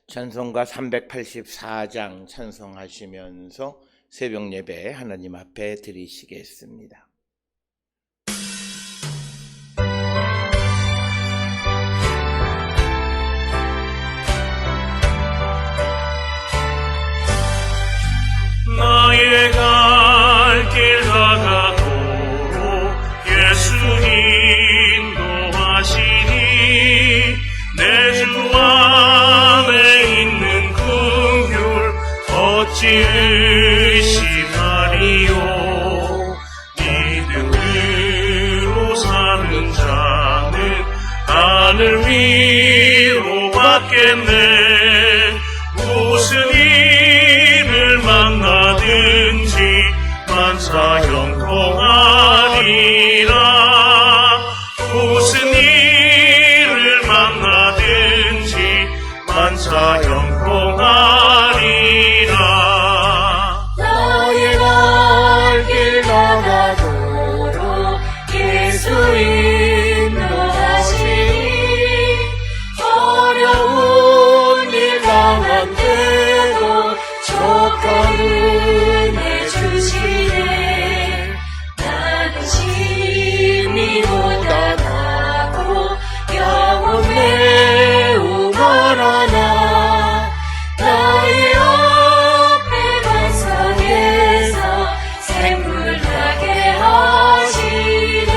찬송가 384장 찬송하시면서 새벽 예배 하나님 앞에 드리시겠습니다. 나의 갈 길 다가도록 예수 인도하시니 내 주 안에 있는 긍휼 어찌 의심하리요. 믿음으로 사는 자는 하늘 위로 받겠네. 무슨 일을 만나든지 만사 형통하리라. 무슨 일을 만나든지 만사 형통하리라. 나의 갈 길 나가도록 예수 인도하시니 어려운 일 당한데도 족한 은혜 주시네. 나는 심히 고단하고 영혼 매우 멀어나 나의 앞에 반석에서 샘물나게 하시네.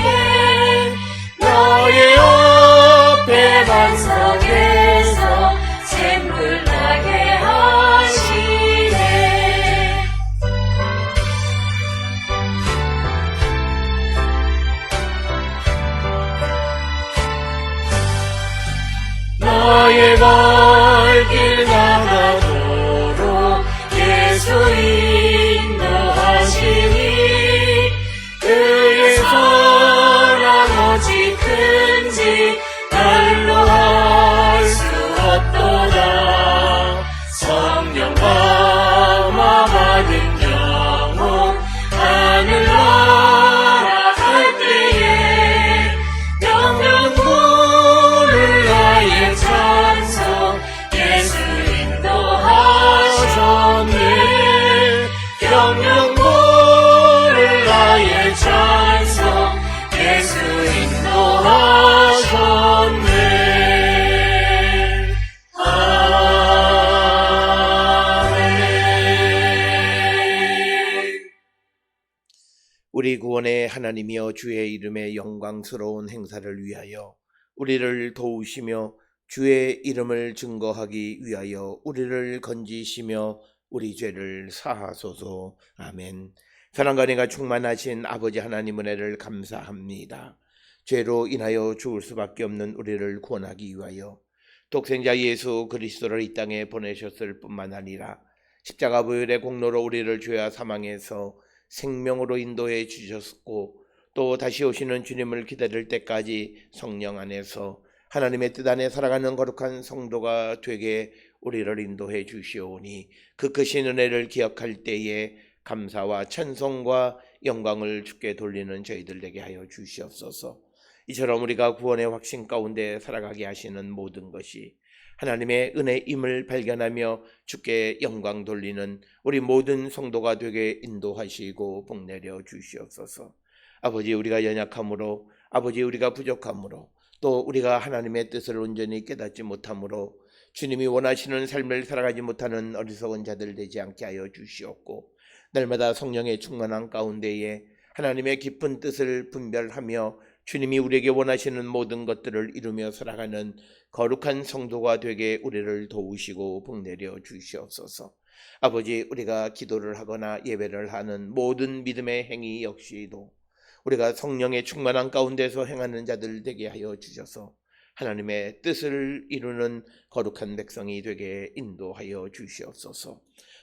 나의 앞에 반석에서 샘물나게 하시네. 나의 갈 길 나가도록 예수 인도하시니 그의 사랑 어찌 큰지 말로 할 수 없도다. 성령 감화 받은 영혼 하늘나라 갈 때에 명령 부를 나의 찬송 예수 인도하셨네. 명령 부를 나의 찬송 예수 인도하셨네. 아멘. 우리 구원의 하나님이여, 주의 이름의 영광스러운 행사를 위하여 우리를 도우시며 주의 이름을 증거하기 위하여 우리를 건지시며 우리 죄를 사하소서. 아멘. 사랑과 은혜가 충만하신 아버지 하나님 은혜를 감사합니다. 죄로 인하여 죽을 수밖에 없는 우리를 구원하기 위하여 독생자 예수 그리스도를 이 땅에 보내셨을 뿐만 아니라 십자가 부활의 공로로 우리를 죄와 사망에서 생명으로 인도해 주셨고, 또 다시 오시는 주님을 기다릴 때까지 성령 안에서 하나님의 뜻 안에 살아가는 거룩한 성도가 되게 우리를 인도해 주시오니 그 크신 은혜를 기억할 때에 감사와 찬송과 영광을 주께 돌리는 저희들 되게 하여 주시옵소서. 이처럼 우리가 구원의 확신 가운데 살아가게 하시는 모든 것이 하나님의 은혜임을 발견하며 주께 영광 돌리는 우리 모든 성도가 되게 인도하시고 복내려 주시옵소서. 아버지, 우리가 연약함으로, 아버지, 우리가 부족함으로, 또 우리가 하나님의 뜻을 온전히 깨닫지 못함으로 주님이 원하시는 삶을 살아가지 못하는 어리석은 자들 되지 않게 하여 주시옵고, 날마다 성령의 충만한 가운데에 하나님의 깊은 뜻을 분별하며 주님이 우리에게 원하시는 모든 것들을 이루며 살아가는 거룩한 성도가 되게 우리를 도우시고 복내려 주시옵소서. 아버지, 우리가 기도를 하거나 예배를 하는 모든 믿음의 행위 역시도 우리가 성령의 충만한 가운데서 행하는 자들 되게 하여 주셔서 하나님의 뜻을 이루는 거룩한 백성이 되게 인도하여 주시옵소서.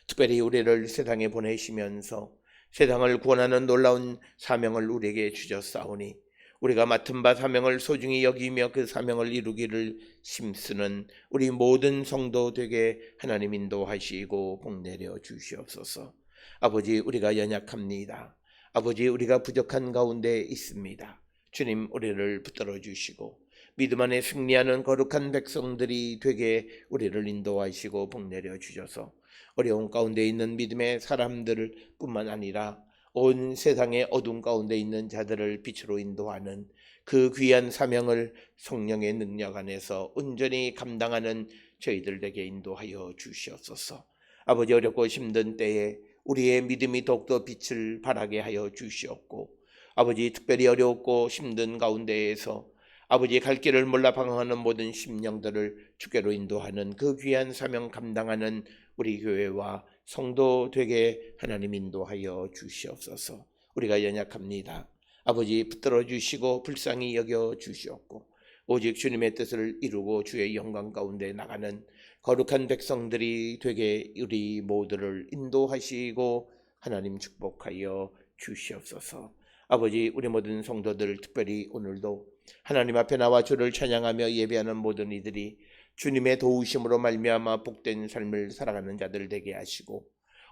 특별히 우리를 세상에 보내시면서 세상을 구원하는 놀라운 사명을 우리에게 주셨사오니 우리가 맡은 바 사명을 소중히 여기며 그 사명을 이루기를 힘쓰는 우리 모든 성도 되게 하나님 인도하시고 복내려 주시옵소서. 아버지, 우리가 연약합니다. 아버지, 우리가 부족한 가운데 있습니다. 주님, 우리를 붙들어 주시고 믿음 안에 승리하는 거룩한 백성들이 되게 우리를 인도하시고 복내려 주셔서 어려운 가운데 있는 믿음의 사람들을 뿐만 아니라 온 세상의 어둠 가운데 있는 자들을 빛으로 인도하는 그 귀한 사명을 성령의 능력 안에서 온전히 감당하는 저희들 에게 인도하여 주시옵소서. 아버지, 어렵고 힘든 때에 우리의 믿음이 더욱더 빛을 발하게 하여 주시옵고, 아버지, 특별히 어렵고 힘든 가운데에서 아버지 갈 길을 몰라 방황하는 모든 심령들을 주께로 인도하는 그 귀한 사명 감당하는 우리 교회와 성도 되게 하나님 인도하여 주시옵소서. 우리가 연약합니다. 아버지, 붙들어 주시고 불쌍히 여겨 주시옵고, 오직 주님의 뜻을 이루고 주의 영광 가운데 나가는 거룩한 백성들이 되게 우리 모두를 인도하시고 하나님 축복하여 주시옵소서. 아버지, 우리 모든 성도들, 특별히 오늘도 하나님 앞에 나와 주를 찬양하며 예배하는 모든 이들이 주님의 도우심으로 말미암아 복된 삶을 살아가는 자들 되게 하시고,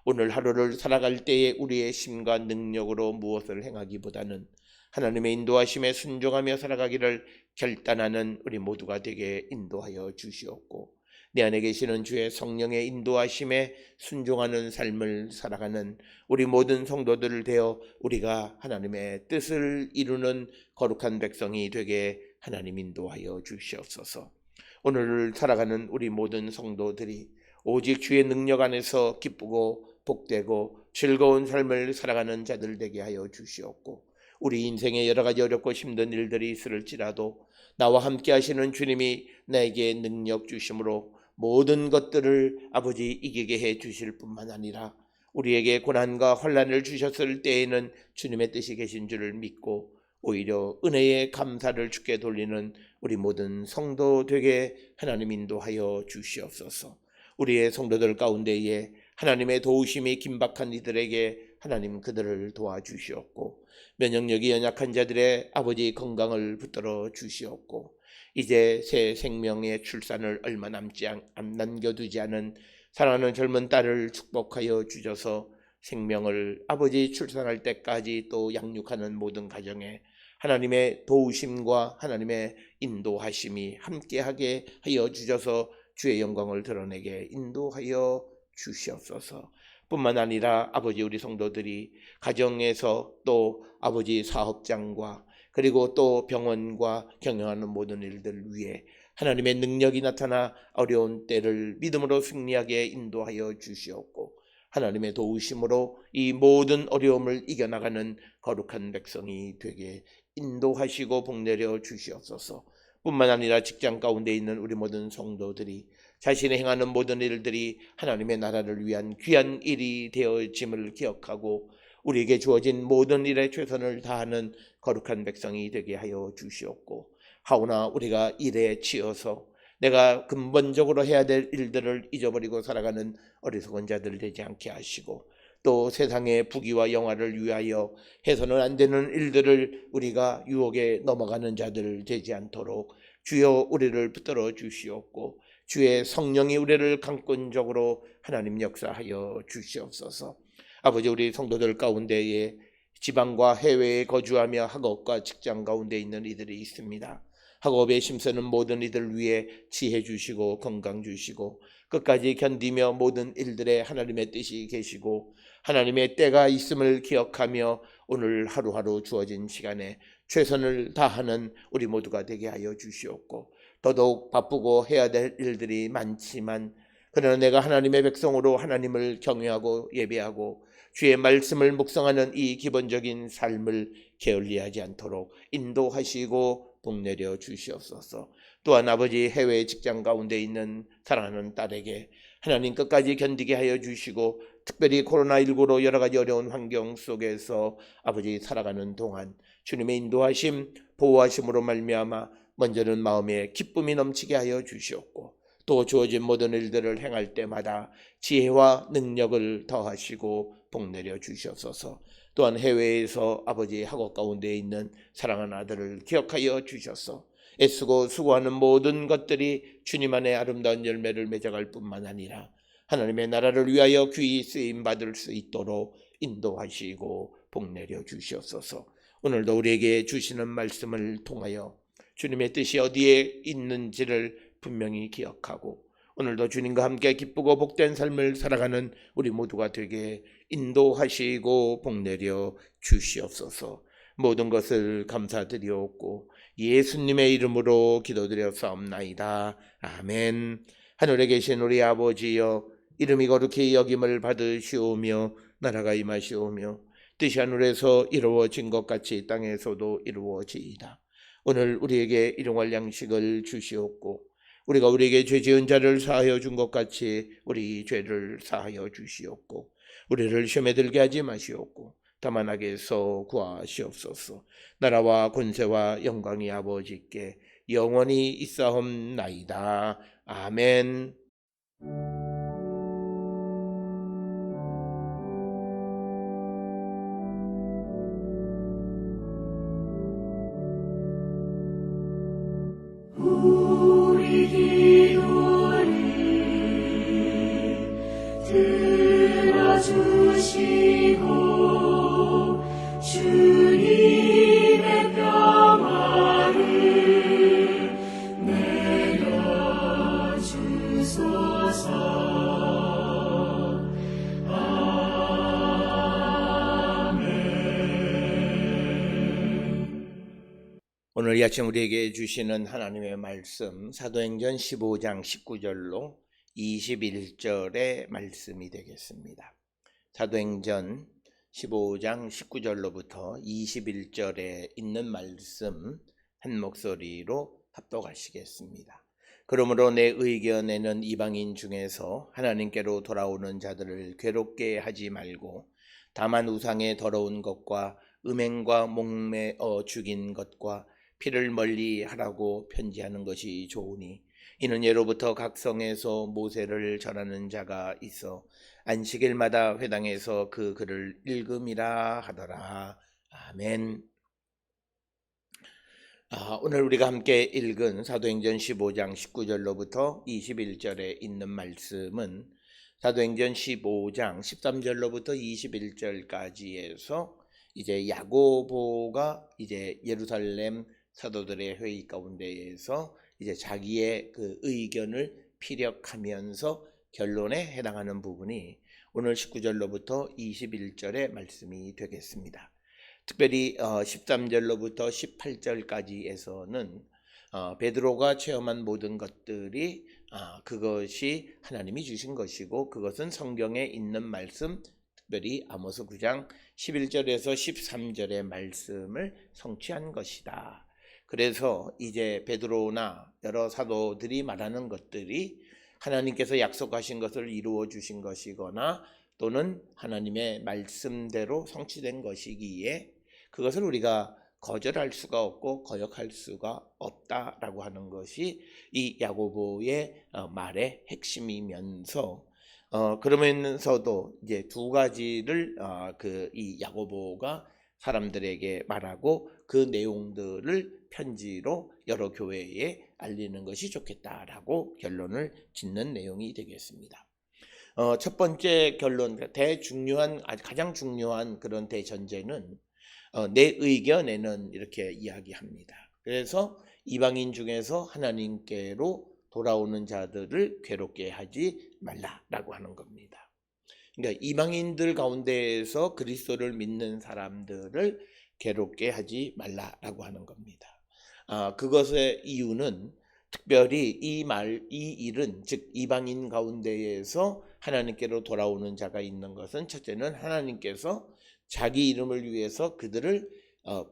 오늘 하루를 살아갈 때에 우리의 힘과 능력으로 무엇을 행하기보다는 하나님의 인도하심에 순종하며 살아가기를 결단하는 우리 모두가 되게 인도하여 주시옵고, 내 안에 계시는 주의 성령의 인도하심에 순종하는 삶을 살아가는 우리 모든 성도들을 되어 우리가 하나님의 뜻을 이루는 거룩한 백성이 되게 하나님 인도하여 주시옵소서. 오늘 살아가는 우리 모든 성도들이 오직 주의 능력 안에서 기쁘고 복되고 즐거운 삶을 살아가는 자들 되게 하여 주시옵고, 우리 인생에 여러 가지 어렵고 힘든 일들이 있을지라도 나와 함께 하시는 주님이 나에게 능력 주심으로 모든 것들을 아버지 이기게 해 주실 뿐만 아니라 우리에게 고난과 환난을 주셨을 때에는 주님의 뜻이 계신 줄을 믿고 오히려 은혜의 감사를 주께 돌리는 우리 모든 성도 되게 하나님 인도하여 주시옵소서. 우리의 성도들 가운데에 하나님의 도우심이 긴박한 이들에게 하나님 그들을 도와주시옵고, 면역력이 연약한 자들의 아버지 건강을 붙들어 주시옵고, 이제 새 생명의 출산을 얼마 남겨두지 않은 사랑하는 젊은 딸을 축복하여 주셔서 생명을 아버지 출산할 때까지 또 양육하는 모든 가정에 하나님의 도우심과 하나님의 인도하심이 함께하게 하여 주셔서 주의 영광을 드러내게 인도하여 주시옵소서. 뿐만 아니라 아버지, 우리 성도들이 가정에서 또 아버지 사업장과 그리고 또 병원과 경영하는 모든 일들 위해 하나님의 능력이 나타나 어려운 때를 믿음으로 승리하게 인도하여 주시옵고, 하나님의 도우심으로 이 모든 어려움을 이겨나가는 거룩한 백성이 되게 인도하시고 복내려 주시옵소서. 뿐만 아니라 직장 가운데 있는 우리 모든 성도들이 자신이 행하는 모든 일들이 하나님의 나라를 위한 귀한 일이 되어짐을 기억하고 우리에게 주어진 모든 일에 최선을 다하는 거룩한 백성이 되게 하여 주시옵고, 하오나 우리가 일에 치여서 내가 근본적으로 해야 될 일들을 잊어버리고 살아가는 어리석은 자들 되지 않게 하시고, 또 세상의 부귀와 영화를 위하여 해서는 안 되는 일들을 우리가 유혹에 넘어가는 자들 되지 않도록 주여 우리를 붙들어 주시옵고, 주의 성령이 우리를 강권적으로 하나님 역사하여 주시옵소서. 아버지, 우리 성도들 가운데에 지방과 해외에 거주하며 학업과 직장 가운데 있는 이들이 있습니다. 학업에 힘쓰는 모든 이들 위해 지혜 주시고 건강 주시고 끝까지 견디며 모든 일들에 하나님의 뜻이 계시고 하나님의 때가 있음을 기억하며 오늘 하루하루 주어진 시간에 최선을 다하는 우리 모두가 되게 하여 주시옵고, 더더욱 바쁘고 해야 될 일들이 많지만 그러나 내가 하나님의 백성으로 하나님을 경외하고 예배하고 주의 말씀을 묵상하는 이 기본적인 삶을 게을리하지 않도록 인도하시고 복내려 주시옵소서. 또한 아버지, 해외 직장 가운데 있는 사랑하는 딸에게 하나님 끝까지 견디게 하여 주시고, 특별히 코로나19로 여러 가지 어려운 환경 속에서 아버지 살아가는 동안 주님의 인도하심, 보호하심으로 말미암아 먼저는 마음에 기쁨이 넘치게 하여 주시옵고, 또 주어진 모든 일들을 행할 때마다 지혜와 능력을 더하시고 복내려 주시옵소서. 또한 해외에서 아버지 학업 가운데 있는 사랑하는 아들을 기억하여 주셔서 애쓰고 수고하는 모든 것들이 주님 안에 아름다운 열매를 맺어갈 뿐만 아니라 하나님의 나라를 위하여 귀히 쓰임받을 수 있도록 인도하시고 복내려 주시옵소서. 오늘도 우리에게 주시는 말씀을 통하여 주님의 뜻이 어디에 있는지를 분명히 기억하고 오늘도 주님과 함께 기쁘고 복된 삶을 살아가는 우리 모두가 되게 인도하시고 복내려 주시옵소서. 모든 것을 감사드리옵고 예수님의 이름으로 기도드렸사옵나이다. 아멘. 하늘에 계신 우리 아버지여, 이름이 거룩히 여김을 받으시오며 나라가 임하시오며 뜻이 하늘에서 이루어진 것 같이 땅에서도 이루어지이다. 오늘 우리에게 일용할 양식을 주시옵고 우리가 우리에게 죄 지은 자를 사하여 준 것 같이 우리 죄를 사하여 주시옵고 우리를 시험에 들게 하지 마시옵고 다만 악에서 구하시옵소서. 나라와 권세와 영광이 아버지께 영원히 있사옵나이다. 아멘. 우리 기도를 들어주시고 주님의 평화를 내려주소서. 오늘 이 아침 우리에게 주시는 하나님의 말씀 사도행전 15장 19절로 21절의 말씀이 되겠습니다. 사도행전 15장 19절로부터 21절에 있는 말씀 한 목소리로 합독하시겠습니다. 그러므로 내 의견에는 이방인 중에서 하나님께로 돌아오는 자들을 괴롭게 하지 말고 다만 우상의 더러운 것과 음행과 목매어 죽인 것과 피를 멀리 하라고 편지하는 것이 좋으니 이는 예로부터 각 성에서 모세를 전하는 자가 있어 안식일마다 회당에서 그 글을 읽음이라 하더라. 아멘. 오늘 우리가 함께 읽은 사도행전 15장 19절로부터 21절에 있는 말씀은 사도행전 15장 13절로부터 21절까지에서 이제 야고보가 이제 예루살렘 사도들의 회의 가운데에서 이제 자기의 그 의견을 피력하면서 결론에 해당하는 부분이 오늘 19절로부터 21절의 말씀이 되겠습니다. 특별히 13절로부터 18절까지에서는 베드로가 체험한 모든 것들이 그것이 하나님이 주신 것이고 그것은 성경에 있는 말씀, 특별히 아모스 9장 11절에서 13절의 말씀을 성취한 것이다. 그래서 이제 베드로나 여러 사도들이 말하는 것들이 하나님께서 약속하신 것을 이루어 주신 것이거나 또는 하나님의 말씀대로 성취된 것이기에 그것을 우리가 거절할 수가 없고 거역할 수가 없다라고 하는 것이 이 야고보의 말의 핵심이면서 그러면서도 이제 두 가지를 이 야고보가 사람들에게 말하고 그 내용들을 편지로 여러 교회에 알리는 것이 좋겠다라고 결론을 짓는 내용이 되겠습니다. 첫 번째 결론, 가장 중요한 그런 대전제는 내 의견에는 이렇게 이야기합니다. 그래서 이방인 중에서 하나님께로 돌아오는 자들을 괴롭게 하지 말라라고 하는 겁니다. 그러니까 이방인들 가운데에서 그리스도를 믿는 사람들을 괴롭게 하지 말라라고 하는 겁니다. 그것의 이유는 특별히 이 일은 즉 이방인 가운데에서 하나님께로 돌아오는 자가 있는 것은 첫째는 하나님께서 자기 이름을 위해서 그들을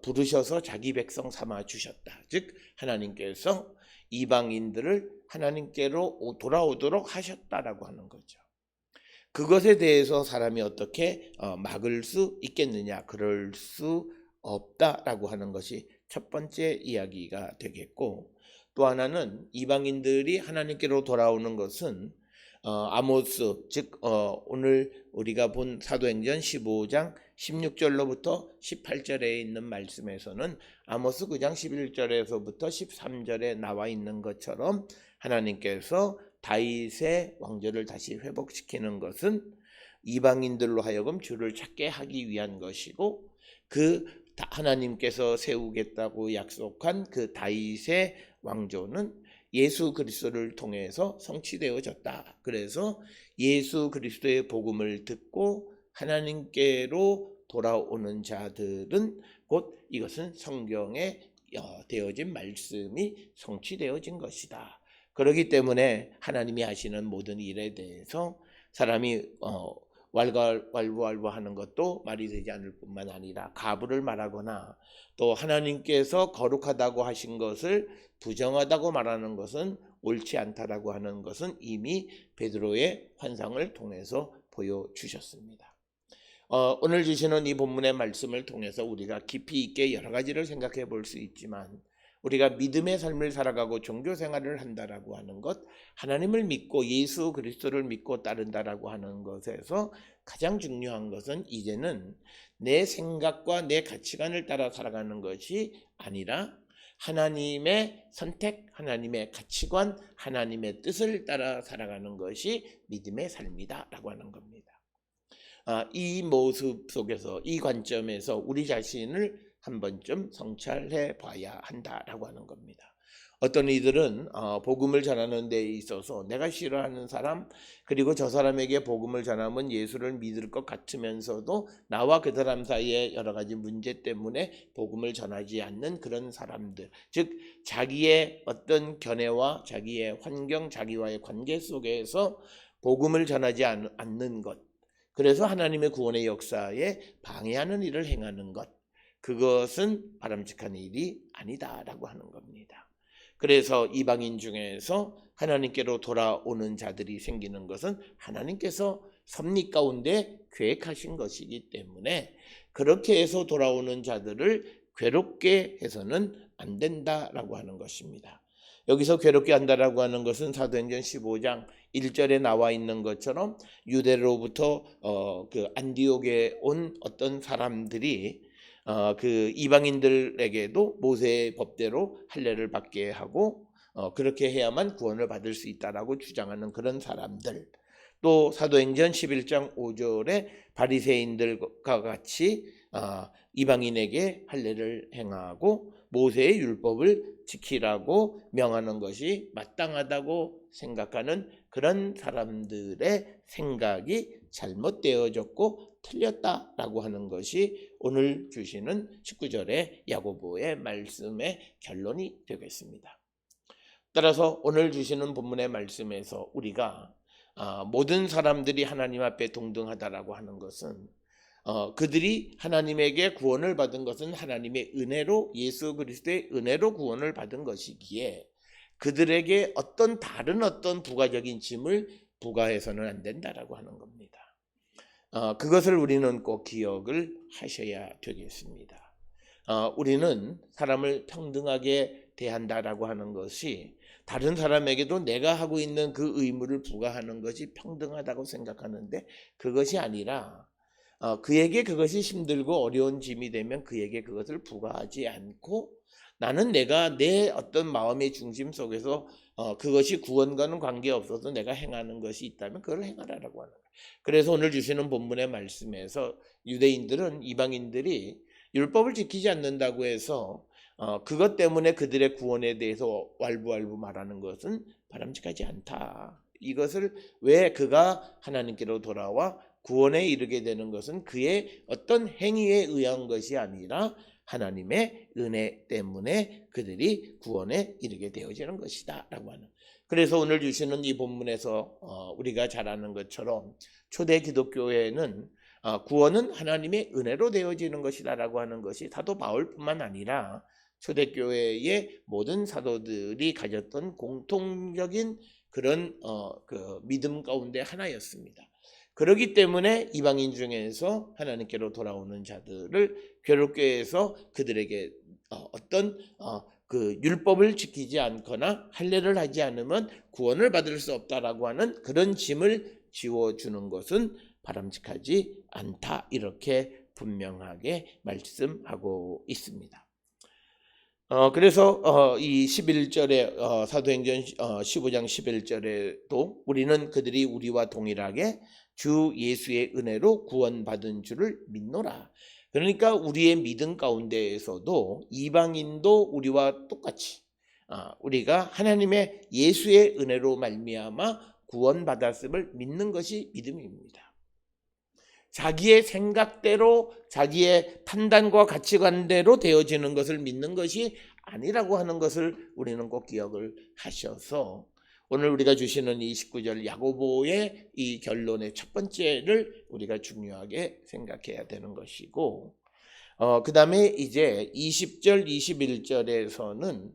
부르셔서 자기 백성 삼아 주셨다. 즉 하나님께서 이방인들을 하나님께로 돌아오도록 하셨다라고 하는 거죠. 그것에 대해서 사람이 어떻게 막을 수 있겠느냐? 그럴 수 없다라고 하는 것이 첫 번째 이야기가 되겠고, 또 하나는 이방인들이 하나님께로 돌아오는 것은 아모스, 즉 오늘 우리가 본 사도행전 15장 16절로부터 18절에 있는 말씀에서는 아모스 9장 11절에서부터 13절에 나와 있는 것처럼 하나님께서 다윗의 왕조를 다시 회복시키는 것은 이방인들로 하여금 주를 찾게 하기 위한 것이고, 그 하나님께서 세우겠다고 약속한 그 다윗의 왕조는 예수 그리스도를 통해서 성취되어졌다. 그래서 예수 그리스도의 복음을 듣고 하나님께로 돌아오는 자들은 곧 이것은 성경에 되어진 말씀이 성취되어진 것이다. 그렇기 때문에 하나님이 하시는 모든 일에 대해서 사람이 왈부왈부하는 것도 말이 되지 않을 뿐만 아니라 가부를 말하거나 또 하나님께서 거룩하다고 하신 것을 부정하다고 말하는 것은 옳지 않다라고 하는 것은 이미 베드로의 환상을 통해서 보여주셨습니다. 오늘 주시는 이 본문의 말씀을 통해서 우리가 깊이 있게 여러 가지를 생각해 볼 수 있지만 우리가 믿음의 삶을 살아가고 종교 생활을 한다라고 하는 것, 하나님을 믿고 예수 그리스도를 믿고 따른다라고 하는 것에서 가장 중요한 것은 이제는 내 생각과 내 가치관을 따라 살아가는 것이 아니라 하나님의 선택, 하나님의 가치관, 하나님의 뜻을 따라 살아가는 것이 믿음의 삶이다라고 하는 겁니다. 이 모습 속에서, 이 관점에서 우리 자신을 한 번쯤 성찰해 봐야 한다라고 하는 겁니다. 어떤 이들은 복음을 전하는 데 있어서 내가 싫어하는 사람, 그리고 저 사람에게 복음을 전하면 예수를 믿을 것 같으면서도 나와 그 사람 사이에 여러 가지 문제 때문에 복음을 전하지 않는 그런 사람들, 즉 자기의 어떤 견해와 자기의 환경, 자기와의 관계 속에서 복음을 전하지 않는 것, 그래서 하나님의 구원의 역사에 방해하는 일을 행하는 것, 그것은 바람직한 일이 아니다라고 하는 겁니다. 그래서 이방인 중에서 하나님께로 돌아오는 자들이 생기는 것은 하나님께서 섭리 가운데 계획하신 것이기 때문에 그렇게 해서 돌아오는 자들을 괴롭게 해서는 안 된다라고 하는 것입니다. 여기서 괴롭게 한다라고 하는 것은 사도행전 15장 1절에 나와 있는 것처럼 유대로부터 그 안디옥에 온 어떤 사람들이 그 이방인들에게도 모세의 법대로 할례를 받게 하고 그렇게 해야만 구원을 받을 수 있다라고 주장하는 그런 사람들, 또 사도행전 11장 5절에 바리새인들과 같이 이방인에게 할례를 행하고 모세의 율법을 지키라고 명하는 것이 마땅하다고 생각하는 그런 사람들의 생각이 잘못되어졌고 틀렸다라고 하는 것이 오늘 주시는 19절의 야고보의 말씀의 결론이 되겠습니다. 따라서 오늘 주시는 본문의 말씀에서 우리가 모든 사람들이 하나님 앞에 동등하다라고 하는 것은 그들이 하나님에게 구원을 받은 것은 하나님의 은혜로, 예수 그리스도의 은혜로 구원을 받은 것이기에 그들에게 다른 어떤 부가적인 짐을 부과해서는 안 된다라고 하는 겁니다. 그것을 우리는 꼭 기억을 하셔야 되겠습니다. 우리는 사람을 평등하게 대한다라고 하는 것이 다른 사람에게도 내가 하고 있는 그 의무를 부과하는 것이 평등하다고 생각하는데 그것이 아니라 그에게 그것이 힘들고 어려운 짐이 되면 그에게 그것을 부과하지 않고 나는 내가 내 어떤 마음의 중심 속에서 그것이 구원과는 관계없어서 내가 행하는 것이 있다면 그걸 행하라라고 하는 거예요. 그래서 오늘 주시는 본문의 말씀에서 유대인들은 이방인들이 율법을 지키지 않는다고 해서 그것 때문에 그들의 구원에 대해서 왈부왈부 말하는 것은 바람직하지 않다. 이것을 왜 그가 하나님께로 돌아와 구원에 이르게 되는 것은 그의 어떤 행위에 의한 것이 아니라 하나님의 은혜 때문에 그들이 구원에 이르게 되어지는 것이다 라고 하는. 그래서 오늘 주시는 이 본문에서 우리가 잘 아는 것처럼 초대 기독교회는 구원은 하나님의 은혜로 되어지는 것이다 라고 하는 것이 사도 바울뿐만 아니라 초대교회의 모든 사도들이 가졌던 공통적인 그런 그 믿음 가운데 하나였습니다. 그렇기 때문에 이방인 중에서 하나님께로 돌아오는 자들을 괴롭게 해서 그들에게 어떤 그 율법을 지키지 않거나 할례를 하지 않으면 구원을 받을 수 없다라고 하는 그런 짐을 지워주는 것은 바람직하지 않다. 이렇게 분명하게 말씀하고 있습니다. 그래서 이 11절에 사도행전 15장 11절에도 우리는 그들이 우리와 동일하게 주 예수의 은혜로 구원받은 줄을 믿노라. 그러니까 우리의 믿음 가운데에서도 이방인도 우리와 똑같이 우리가 하나님의 예수의 은혜로 말미암아 구원받았음을 믿는 것이 믿음입니다. 자기의 생각대로 자기의 판단과 가치관대로 되어지는 것을 믿는 것이 아니라고 하는 것을 우리는 꼭 기억을 하셔서 오늘 우리가 주시는 이 19절 야고보의 이 결론의 첫 번째를 우리가 중요하게 생각해야 되는 것이고, 그 다음에 이제 20절 21절에서는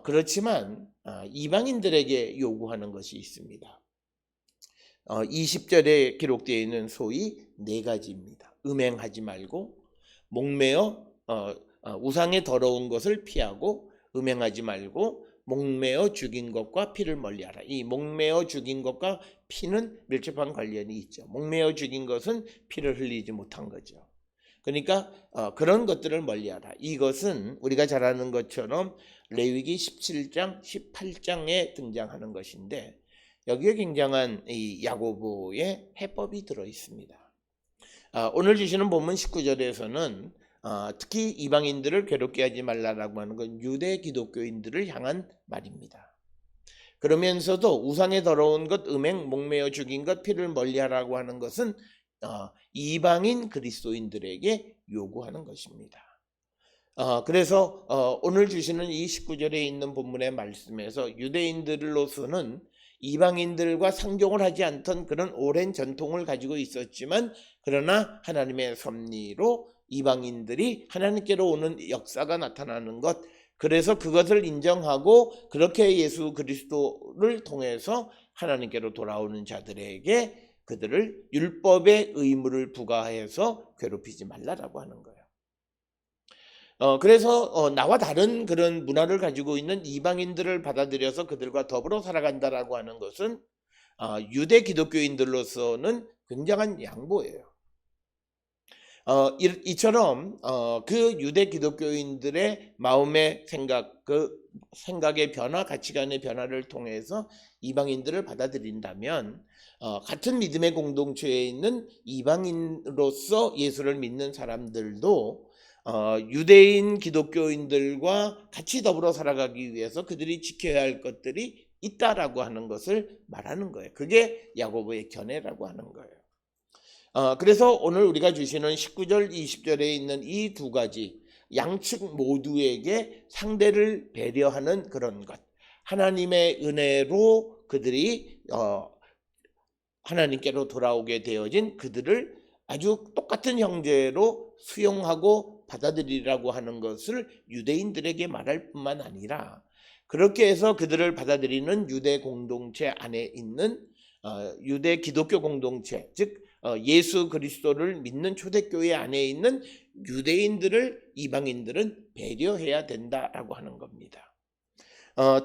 그렇지만 이방인들에게 요구하는 것이 있습니다. 20절에 기록되어 있는 소위 네 가지입니다. 음행하지 말고, 목매어 우상의 더러운 것을 피하고, 음행하지 말고, 목매어 죽인 것과 피를 멀리하라. 이 목매어 죽인 것과 피는 밀접한 관련이 있죠. 목매어 죽인 것은 피를 흘리지 못한 거죠. 그러니까 그런 것들을 멀리하라. 이것은 우리가 잘 아는 것처럼 레위기 17장 18장에 등장하는 것인데, 여기에 굉장한 이 야고보의 해법이 들어 있습니다. 오늘 주시는 본문 19절에서는 특히 이방인들을 괴롭게 하지 말라라고 하는 건 유대 기독교인들을 향한 말입니다. 그러면서도 우상의 더러운 것, 음행, 목매어 죽인 것, 피를 멀리하라고 하는 것은 이방인 그리스도인들에게 요구하는 것입니다. 그래서 오늘 주시는 이 19절에 있는 본문의 말씀에서 유대인들로서는 이방인들과 상종을 하지 않던 그런 오랜 전통을 가지고 있었지만, 그러나 하나님의 섭리로 이방인들이 하나님께로 오는 역사가 나타나는 것, 그래서 그것을 인정하고 그렇게 예수 그리스도를 통해서 하나님께로 돌아오는 자들에게 그들을 율법의 의무를 부과해서 괴롭히지 말라라고 하는 거예요. 그래서 나와 다른 그런 문화를 가지고 있는 이방인들을 받아들여서 그들과 더불어 살아간다라고 하는 것은 유대 기독교인들로서는 굉장한 양보예요. 이처럼 그 유대 기독교인들의 마음의 생각, 그 생각의 변화, 가치관의 변화를 통해서 이방인들을 받아들인다면 같은 믿음의 공동체에 있는 이방인으로서 예수를 믿는 사람들도 유대인 기독교인들과 같이 더불어 살아가기 위해서 그들이 지켜야 할 것들이 있다라고 하는 것을 말하는 거예요. 그게 야고보의 견해라고 하는 거예요. 그래서 오늘 우리가 주시는 19절 20절에 있는 이 두 가지 양측 모두에게 상대를 배려하는 그런 것, 하나님의 은혜로 그들이 하나님께로 돌아오게 되어진 그들을 아주 똑같은 형제로 수용하고 받아들이라고 하는 것을 유대인들에게 말할 뿐만 아니라, 그렇게 해서 그들을 받아들이는 유대 공동체 안에 있는 유대 기독교 공동체, 즉 예수 그리스도를 믿는 초대교회 안에 있는 유대인들을 이방인들은 배려해야 된다라고 하는 겁니다.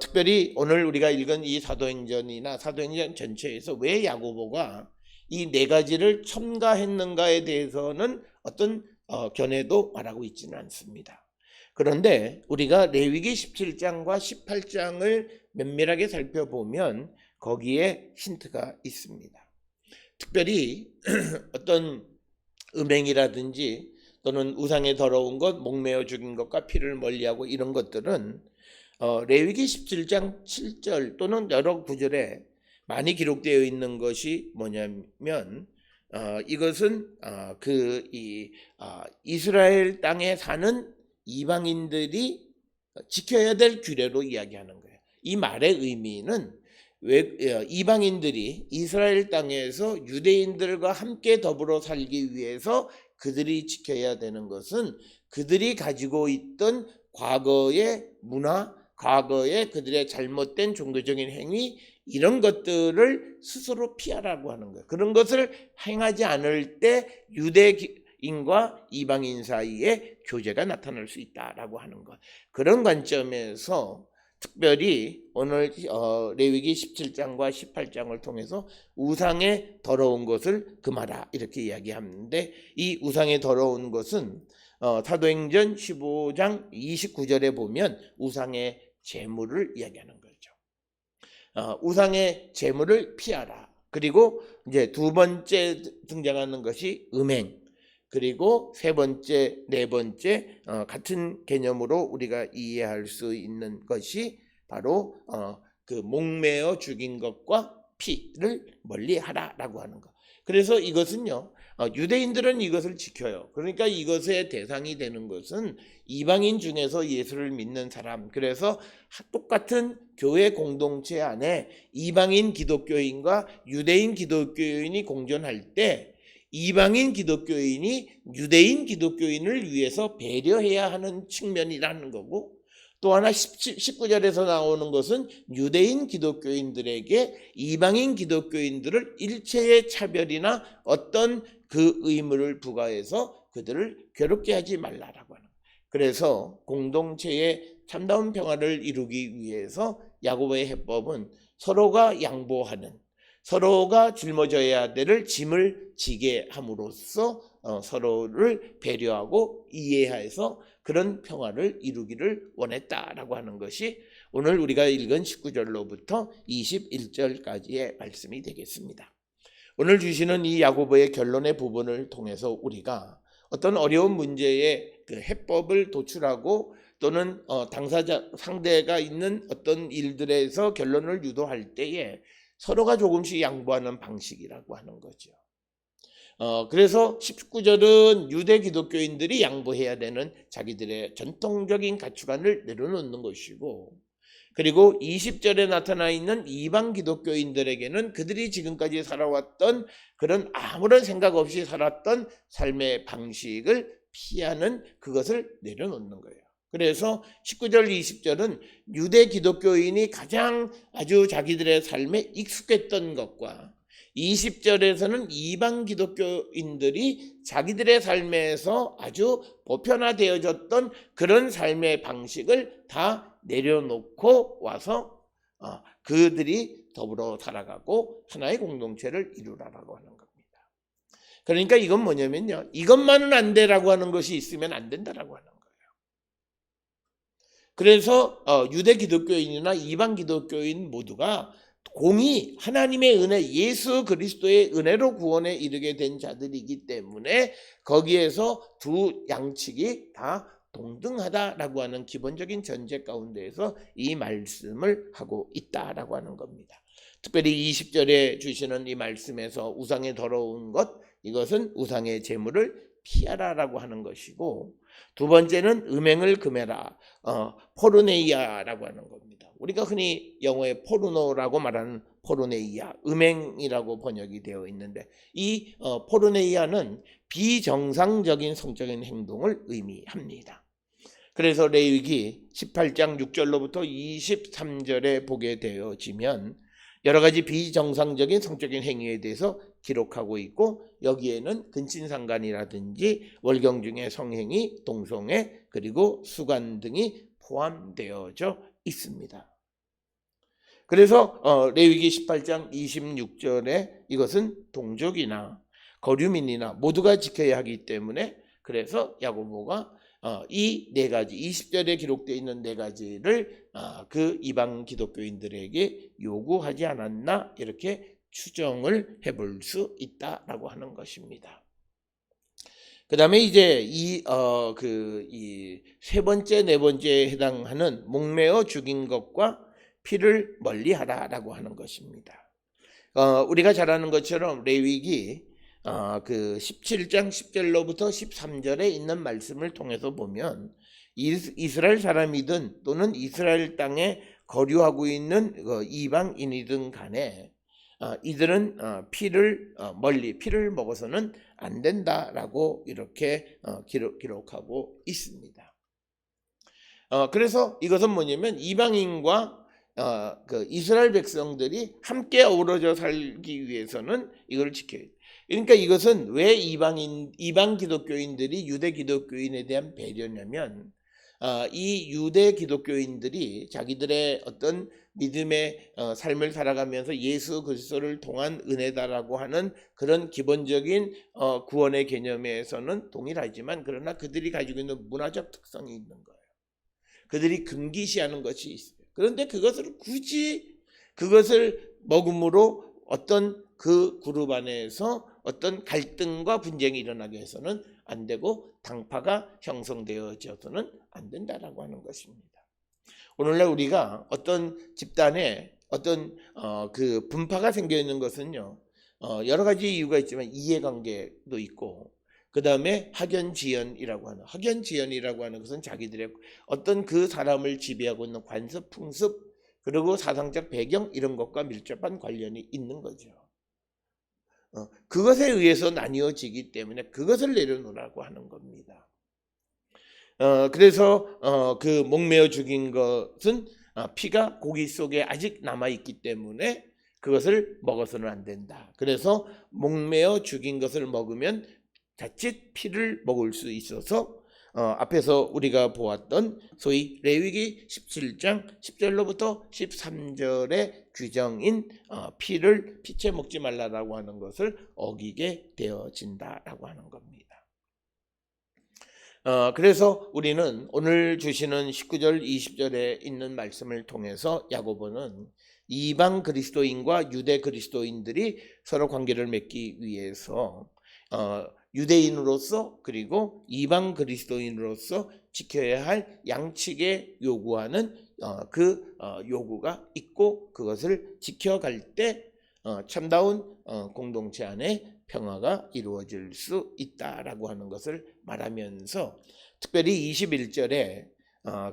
특별히 오늘 우리가 읽은 이 사도행전이나 사도행전 전체에서 왜 야고보가 이 네 가지를 첨가했는가에 대해서는 어떤 견해도 말하고 있지는 않습니다. 그런데 우리가 레위기 17장과 18장을 면밀하게 살펴보면 거기에 힌트가 있습니다. 특별히 어떤 음행이라든지 또는 우상의 더러운 것, 목매어 죽인 것과 피를 멀리하고 이런 것들은 레위기 17장 7절 또는 여러 구절에 많이 기록되어 있는 것이 뭐냐면 이것은 이스라엘 땅에 사는 이방인들이 지켜야 될 규례로 이야기하는 거예요. 이 말의 의미는 이방인들이 이스라엘 땅에서 유대인들과 함께 더불어 살기 위해서 그들이 지켜야 되는 것은 그들이 가지고 있던 과거의 문화, 과거의 그들의 잘못된 종교적인 행위, 이런 것들을 스스로 피하라고 하는 거예요. 그런 것을 행하지 않을 때 유대인과 이방인 사이에 교제가 나타날 수 있다라고 하는 것. 그런 관점에서 특별히 오늘 레위기 17장과 18장을 통해서 우상의 더러운 것을 금하라 이렇게 이야기하는데, 이 우상의 더러운 것은 사도행전 15장 29절에 보면 우상의 제물을 이야기하는 거죠. 우상의 제물을 피하라. 그리고 이제 두 번째 등장하는 것이 음행. 그리고 세 번째, 네 번째 같은 개념으로 우리가 이해할 수 있는 것이 바로 그 목매어 죽인 것과 피를 멀리하라라고 하는 것. 그래서 이것은요, 유대인들은 이것을 지켜요. 그러니까 이것의 대상이 되는 것은 이방인 중에서 예수를 믿는 사람. 그래서 똑같은 교회 공동체 안에 이방인 기독교인과 유대인 기독교인이 공존할 때 이방인 기독교인이 유대인 기독교인을 위해서 배려해야 하는 측면이라는 거고, 또 하나 19절에서 나오는 것은 유대인 기독교인들에게 이방인 기독교인들을 일체의 차별이나 어떤 그 의무를 부과해서 그들을 괴롭게 하지 말라라고 하는 거예요. 그래서 공동체의 참다운 평화를 이루기 위해서 야고보의 해법은 서로가 양보하는, 서로가 짊어져야 될 짐을 지게 함으로써 서로를 배려하고 이해해서 그런 평화를 이루기를 원했다라고 하는 것이 오늘 우리가 읽은 19절로부터 21절까지의 말씀이 되겠습니다. 오늘 주시는 이 야고보의 결론의 부분을 통해서 우리가 어떤 어려운 문제의 그 해법을 도출하고 또는 당사자 상대가 있는 어떤 일들에서 결론을 유도할 때에 서로가 조금씩 양보하는 방식이라고 하는 거죠. 그래서 19절은 유대 기독교인들이 양보해야 되는 자기들의 전통적인 가치관을 내려놓는 것이고, 그리고 20절에 나타나 있는 이방 기독교인들에게는 그들이 지금까지 살아왔던 그런 아무런 생각 없이 살았던 삶의 방식을 피하는 그것을 내려놓는 거예요. 그래서 19절, 20절은 유대 기독교인이 가장 아주 자기들의 삶에 익숙했던 것과 20절에서는 이방 기독교인들이 자기들의 삶에서 아주 보편화되어졌던 그런 삶의 방식을 다 내려놓고 와서 그들이 더불어 살아가고 하나의 공동체를 이루라라고 하는 겁니다. 그러니까 이건 뭐냐면요, 이것만은 안 돼라고 하는 것이 있으면 안 된다라고 하는 거예요. 그래서 유대 기독교인이나 이방 기독교인 모두가 공이 하나님의 은혜, 예수 그리스도의 은혜로 구원에 이르게 된 자들이기 때문에 거기에서 두 양측이 다 동등하다라고 하는 기본적인 전제 가운데에서 이 말씀을 하고 있다라고 하는 겁니다. 특별히 20절에 주시는 이 말씀에서 우상의 더러운 것, 이것은 우상의 재물을 피하라라고 하는 것이고, 두 번째는 음행을 금해라, 포르네이아라고 하는 겁니다. 우리가 흔히 영어의 포르노라고 말하는 포르네이아, 음행이라고 번역이 되어 있는데, 이 포르네이아는 비정상적인 성적인 행동을 의미합니다. 그래서 레위기 18장 6절로부터 23절에 보게 되어지면 여러 가지 비정상적인 성적인 행위에 대해서 기록하고 있고, 여기에는 근친상간이라든지 월경 중의 성행위, 동성애, 그리고 수간 등이 포함되어져 있습니다. 그래서 레위기 18장 26절에 이것은 동족이나 거류민이나 모두가 지켜야 하기 때문에, 그래서 야고보가 이 네 가지, 20절에 기록되어 있는 네 가지를 그 이방 기독교인들에게 요구하지 않았나, 이렇게 추정을 해볼 수 있다라고 하는 것입니다. 그 다음에 이제 이 세 번째, 네 번째에 해당하는 목매어 죽인 것과 피를 멀리하라라고 하는 것입니다. 우리가 잘 아는 것처럼 레위기 그 17장 10절로부터 13절에 있는 말씀을 통해서 보면 이스라엘 사람이든 또는 이스라엘 땅에 거류하고 있는 이방인이든 간에 이들은 피를 먹어서는 안 된다라고 이렇게 기록하고 있습니다. 그래서 이것은 뭐냐면 이방인과 그 이스라엘 백성들이 함께 어우러져 살기 위해서는 이걸 지켜야 돼요. 그러니까 이것은 왜 이방 기독교인들이 유대 기독교인에 대한 배려냐면, 이 유대 기독교인들이 자기들의 어떤 믿음의 삶을 살아가면서 예수 그리스도를 통한 은혜다라고 하는 그런 기본적인 구원의 개념에서는 동일하지만, 그러나 그들이 가지고 있는 문화적 특성이 있는 거예요. 그들이 금기시하는 것이 있어요. 그런데 그것을 먹음으로 어떤 그 그룹 안에서 어떤 갈등과 분쟁이 일어나게 해서는 안 되고 당파가 형성되어져서는 안 된다라고 하는 것입니다. 오늘날 우리가 어떤 집단에 어떤 그 분파가 생겨 있는 것은요, 여러 가지 이유가 있지만 이해관계도 있고, 그 다음에 학연지연이라고 하는 것은 자기들의 어떤 그 사람을 지배하고 있는 관습, 풍습, 그리고 사상적 배경 이런 것과 밀접한 관련이 있는 거죠. 그것에 의해서 나뉘어지기 때문에 그것을 내려놓으라고 하는 겁니다. 그래서 그 목매어 죽인 것은 피가 고기 속에 아직 남아있기 때문에 그것을 먹어서는 안 된다. 그래서 목매어 죽인 것을 먹으면 자칫 피를 먹을 수 있어서 앞에서 우리가 보았던 소위 레위기 17장 10절로부터 13절의 규정인 피를 피채 먹지 말라라고 하는 것을 어기게 되어진다라고 하는 겁니다. 그래서 우리는 오늘 주시는 19절 20절에 있는 말씀을 통해서 야고보는 이방 그리스도인과 유대 그리스도인들이 서로 관계를 맺기 위해서 유대인으로서 그리고 이방 그리스도인으로서 지켜야 할 양측에 요구하는 그 요구가 있고, 그것을 지켜갈 때 참다운 공동체 안에 평화가 이루어질 수 있다라고 하는 것을 말하면서, 특별히 21절에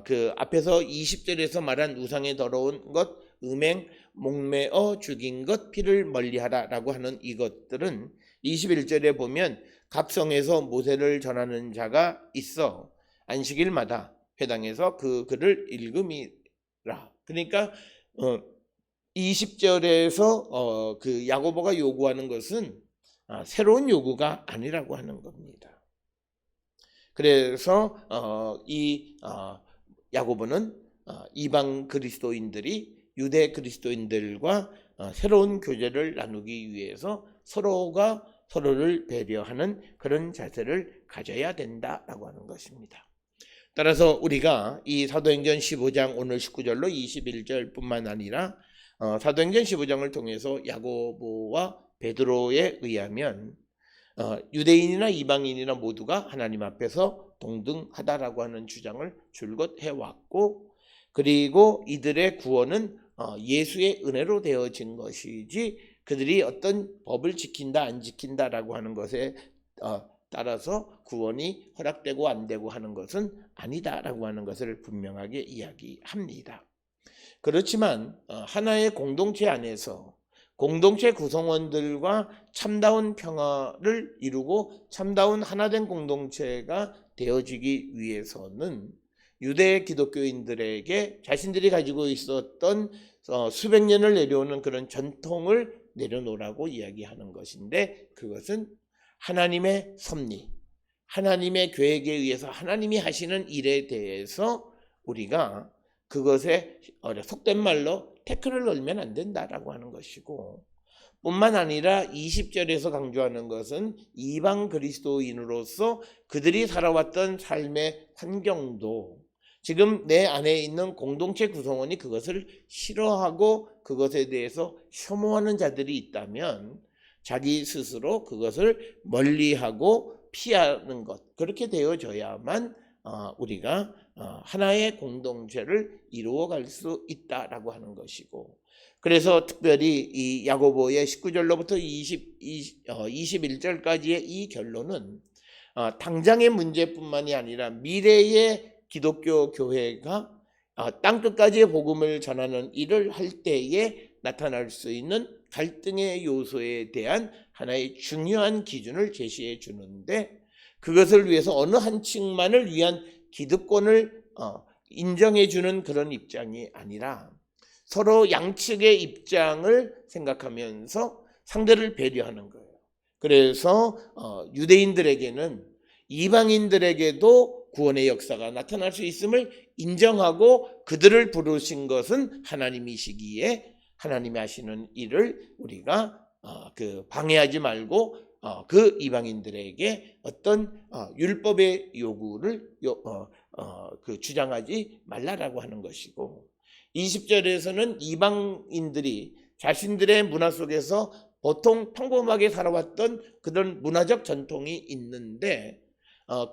그 앞에서 20절에서 말한 우상에 더러운 것, 음행, 목매어 죽인 것, 피를 멀리하라라고 하는 이것들은 21절에 보면 갑성에서 모세를 전하는 자가 있어 안식일마다 회당에서 그 글을 읽음이라. 그러니까 20절에서 그 야고보가 요구하는 것은 새로운 요구가 아니라고 하는 겁니다. 그래서 이 야고보는 이방 그리스도인들이 유대 그리스도인들과 새로운 교제를 나누기 위해서 서로가 서로를 배려하는 그런 자세를 가져야 된다라고 하는 것입니다. 따라서 우리가 이 사도행전 15장 오늘 19절로 21절뿐만 아니라 사도행전 15장을 통해서 야고보와 베드로에 의하면 유대인이나 이방인이나 모두가 하나님 앞에서 동등하다라고 하는 주장을 줄곧 해왔고, 그리고 이들의 구원은 예수의 은혜로 되어진 것이지 그들이 어떤 법을 지킨다 안 지킨다라고 하는 것에 따라서 구원이 허락되고 안 되고 하는 것은 아니다라고 하는 것을 분명하게 이야기합니다. 그렇지만 하나의 공동체 안에서 공동체 구성원들과 참다운 평화를 이루고 참다운 하나된 공동체가 되어지기 위해서는 유대 기독교인들에게 자신들이 가지고 있었던 수백 년을 내려오는 그런 전통을 내려놓으라고 이야기하는 것인데, 그것은 하나님의 섭리, 하나님의 계획에 의해서 하나님이 하시는 일에 대해서 우리가 그것에 속된 말로 태클을 걸면 안 된다라고 하는 것이고, 뿐만 아니라 20절에서 강조하는 것은 이방 그리스도인으로서 그들이 살아왔던 삶의 환경도 지금 내 안에 있는 공동체 구성원이 그것을 싫어하고 그것에 대해서 혐오하는 자들이 있다면 자기 스스로 그것을 멀리하고 피하는 것, 그렇게 되어져야만 우리가 하나의 공동체를 이루어갈 수 있다라고 하는 것이고, 그래서 특별히 이 야고보의 19절로부터 21절까지의 이 결론은 당장의 문제뿐만이 아니라 미래의 기독교 교회가 땅끝까지의 복음을 전하는 일을 할 때에 나타날 수 있는 갈등의 요소에 대한 하나의 중요한 기준을 제시해 주는데, 그것을 위해서 어느 한 층만을 위한 기득권을 인정해 주는 그런 입장이 아니라 서로 양측의 입장을 생각하면서 상대를 배려하는 거예요. 그래서 유대인들에게는 이방인들에게도 구원의 역사가 나타날 수 있음을 인정하고 그들을 부르신 것은 하나님이시기에 하나님이 하시는 일을 우리가 방해하지 말고 그 이방인들에게 어떤 율법의 요구를 주장하지 말라라고 하는 것이고, 20절에서는 이방인들이 자신들의 문화 속에서 보통 평범하게 살아왔던 그런 문화적 전통이 있는데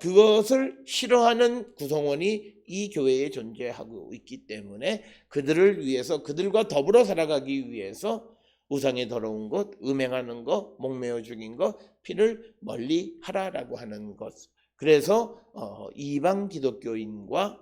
그것을 싫어하는 구성원이 이 교회에 존재하고 있기 때문에 그들을 위해서, 그들과 더불어 살아가기 위해서 우상의 더러운 것, 음행하는 것, 목매어 죽인 것, 피를 멀리 하라라고 하는 것. 그래서 이방 기독교인과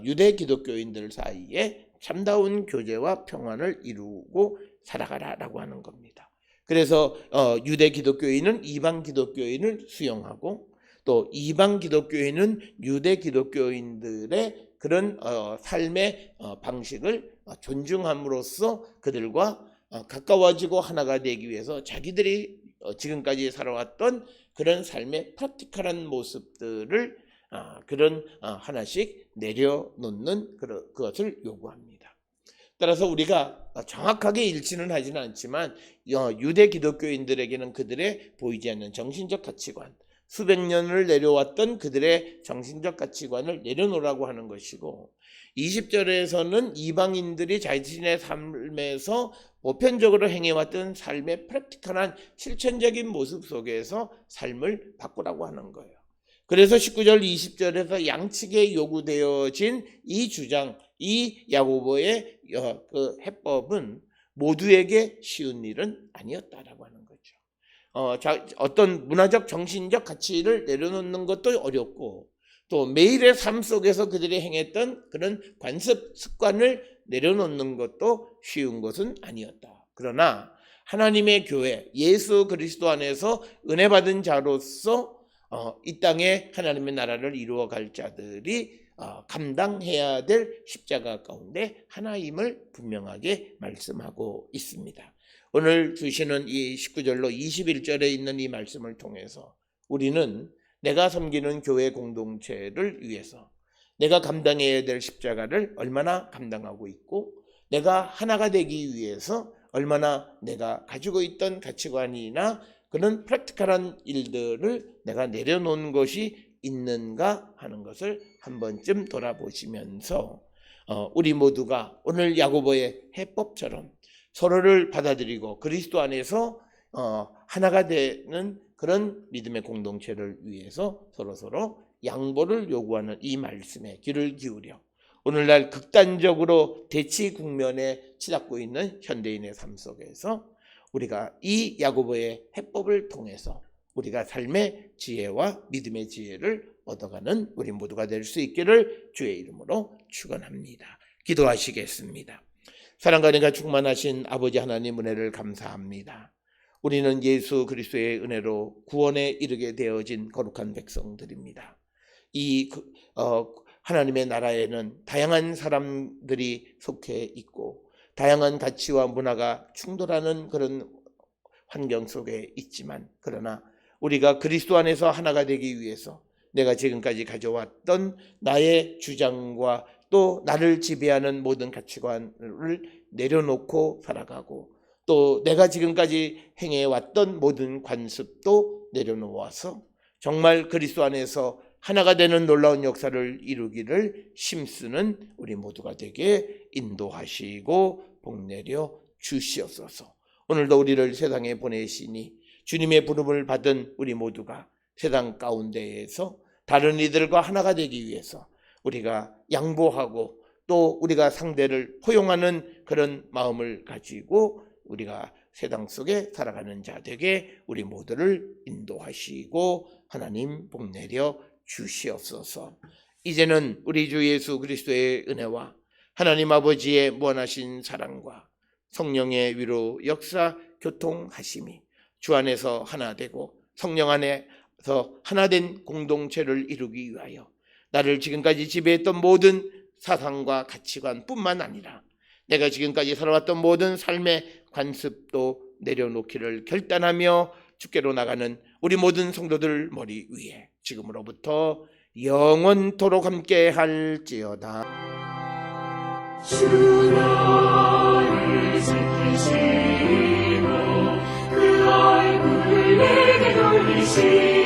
유대 기독교인들 사이에 참다운 교제와 평안을 이루고 살아가라라고 하는 겁니다. 그래서 유대 기독교인은 이방 기독교인을 수용하고, 또 이방 기독교인은 유대 기독교인들의 그런 삶의 방식을 존중함으로써 그들과 가까워지고 하나가 되기 위해서 자기들이 지금까지 살아왔던 그런 삶의 프랙티컬한 모습들을 그런 하나씩 내려놓는 그것을 요구합니다. 따라서 우리가 정확하게 일치는 하지는 않지만 유대 기독교인들에게는 그들의 보이지 않는 정신적 가치관, 수백 년을 내려왔던 그들의 정신적 가치관을 내려놓으라고 하는 것이고, 20절에서는 이방인들이 자신의 삶에서 보편적으로 행해왔던 삶의 프랙티컬한 실천적인 모습 속에서 삶을 바꾸라고 하는 거예요. 그래서 19절 20절에서 양측에 요구되어진 이 주장, 이 야고보의 그 해법은 모두에게 쉬운 일은 아니었다라고 하는 거죠. 어떤 문화적 정신적 가치를 내려놓는 것도 어렵고, 또 매일의 삶 속에서 그들이 행했던 그런 관습 습관을 내려놓는 것도 쉬운 것은 아니었다. 그러나 하나님의 교회, 예수 그리스도 안에서 은혜 받은 자로서 이 땅에 하나님의 나라를 이루어갈 자들이 감당해야 될 십자가 가운데 하나임을 분명하게 말씀하고 있습니다. 오늘 주시는 이 19절로 21절에 있는 이 말씀을 통해서 우리는 내가 섬기는 교회 공동체를 위해서 내가 감당해야 될 십자가를 얼마나 감당하고 있고, 내가 하나가 되기 위해서 얼마나 내가 가지고 있던 가치관이나 그런 프랙티컬한 일들을 내가 내려놓은 것이 있는가 하는 것을 한 번쯤 돌아보시면서 우리 모두가 오늘 야고보의 해법처럼 서로를 받아들이고 그리스도 안에서 하나가 되는 그런 믿음의 공동체를 위해서 서로 양보를 요구하는 이 말씀에 귀를 기울여 오늘날 극단적으로 대치 국면에 치닫고 있는 현대인의 삶 속에서 우리가 이 야고보의 해법을 통해서 우리가 삶의 지혜와 믿음의 지혜를 얻어가는 우리 모두가 될 수 있기를 주의 이름으로 축원합니다. 기도하시겠습니다. 사랑과 은혜가 충만하신 아버지 하나님, 은혜를 감사합니다. 우리는 예수 그리스도의 은혜로 구원에 이르게 되어진 거룩한 백성들입니다. 이 하나님의 나라에는 다양한 사람들이 속해 있고 다양한 가치와 문화가 충돌하는 그런 환경 속에 있지만, 그러나 우리가 그리스도 안에서 하나가 되기 위해서 내가 지금까지 가져왔던 나의 주장과 또 나를 지배하는 모든 가치관을 내려놓고 살아가고, 또 내가 지금까지 행해왔던 모든 관습도 내려놓아서 정말 그리스도 안에서 하나가 되는 놀라운 역사를 이루기를 힘쓰는 우리 모두가 되게 인도하시고 복내려 주시옵소서. 오늘도 우리를 세상에 보내시니 주님의 부름을 받은 우리 모두가 세상 가운데에서 다른 이들과 하나가 되기 위해서 우리가 양보하고 또 우리가 상대를 포용하는 그런 마음을 가지고 우리가 세상 속에 살아가는 자 되게 우리 모두를 인도하시고 하나님 복내려 주시옵소서. 이제는 우리 주 예수 그리스도의 은혜와 하나님 아버지의 무한하신 사랑과 성령의 위로 역사 교통하심이 주 안에서 하나 되고 성령 안에서 하나된 공동체를 이루기 위하여 나를 지금까지 지배했던 모든 사상과 가치관뿐만 아니라 내가 지금까지 살아왔던 모든 삶의 관습도 내려놓기를 결단하며 주께로 나가는 우리 모든 성도들 머리 위에 지금으로부터 영원토록 함께 할지어다. 주 나를 지키시고 그 얼굴을 내게 돌리시고